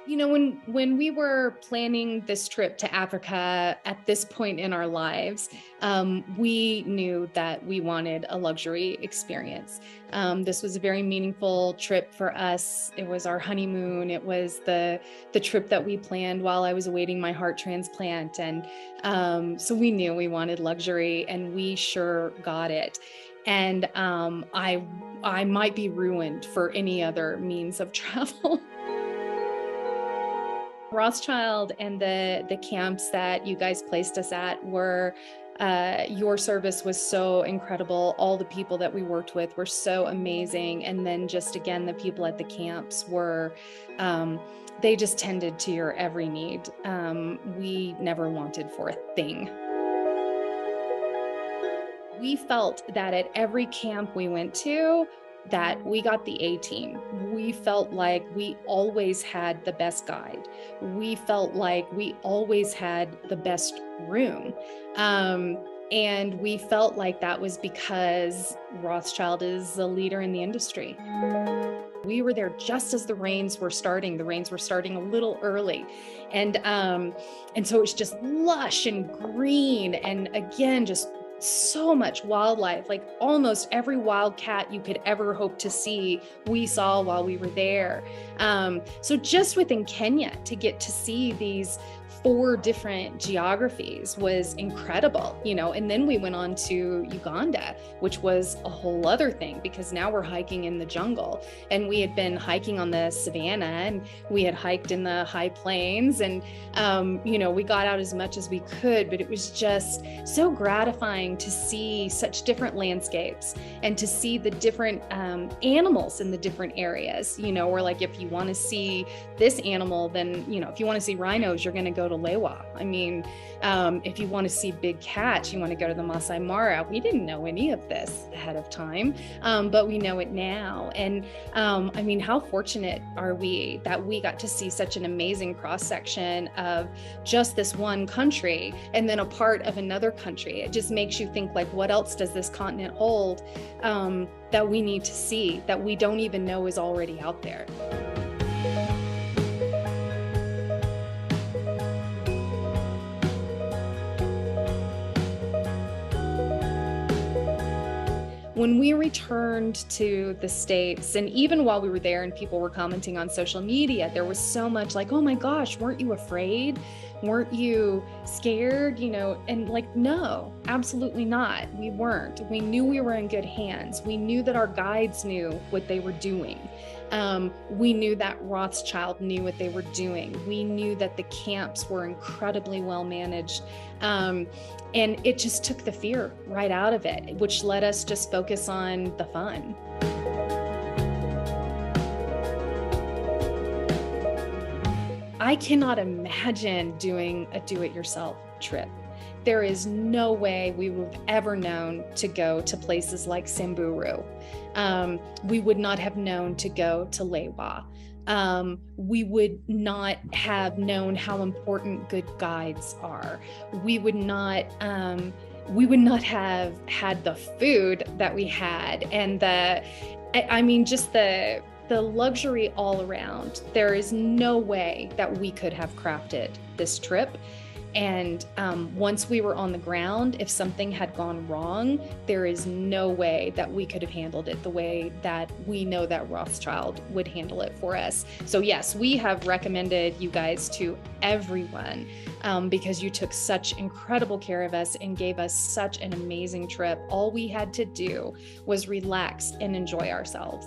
When we were planning this trip to Africa at this point in our lives, we knew that we wanted a luxury experience. This was a very meaningful trip for us. It was our honeymoon. It was the trip that we planned while I was awaiting my heart transplant, and so we knew we wanted luxury, and we sure got it. And I might be ruined for any other means of travel. Rothschild and the camps that you guys placed us at were your service was so incredible. All the people that we worked with were so amazing. And then just again, the people at the camps were, they just tended to your every need. We never wanted for a thing. We felt that at every camp we went to, that we got the A team. We felt like we always had the best guide. We felt like we always had the best room. And we felt like that was because Rothschild is a leader in the industry. We were there just as the rains were starting. The rains were starting a little early. And so it was just lush and green. And again, just so much wildlife, like almost every wildcat you could ever hope to see, we saw while we were there. So just within Kenya, to get to see these 4 different geographies was incredible, and then we went on to Uganda, which was a whole other thing, because now we're hiking in the jungle, and we had been hiking on the savannah, and we had hiked in the high plains, and we got out as much as we could, but it was just so gratifying to see such different landscapes and to see the different animals in the different areas. Or like, if you want to see this animal, then if you want to see rhinos, you're going to go to Lewa. I mean, if you want to see big cats, you want to go to the Masai Mara. We didn't know any of this ahead of time, but we know it now. And I mean, how fortunate are we that we got to see such an amazing cross-section of just this one country and then a part of another country. It just makes you think, like, what else does this continent hold that we need to see, that we don't even know is already out there? When we returned to the States, and even while we were there and people were commenting on social media, there was so much like, oh my gosh, weren't you afraid? Weren't you scared? And like, no, absolutely not. We weren't. We knew we were in good hands. We knew that our guides knew what they were doing. We knew that Rothschild knew what they were doing. We knew that the camps were incredibly well managed. And it just took the fear right out of it, which let us just focus on the fun. I cannot imagine doing a do-it-yourself trip. There is no way we would have ever known to go to places like Samburu. We would not have known to go to Lewa. We would not have known how important good guides are. We would not have had the food that we had, and just the luxury all around. There is no way that we could have crafted this trip. And once we were on the ground, if something had gone wrong, there is no way that we could have handled it the way that we know that Rothschild would handle it for us. So yes, we have recommended you guys to everyone because you took such incredible care of us and gave us such an amazing trip. All we had to do was relax and enjoy ourselves.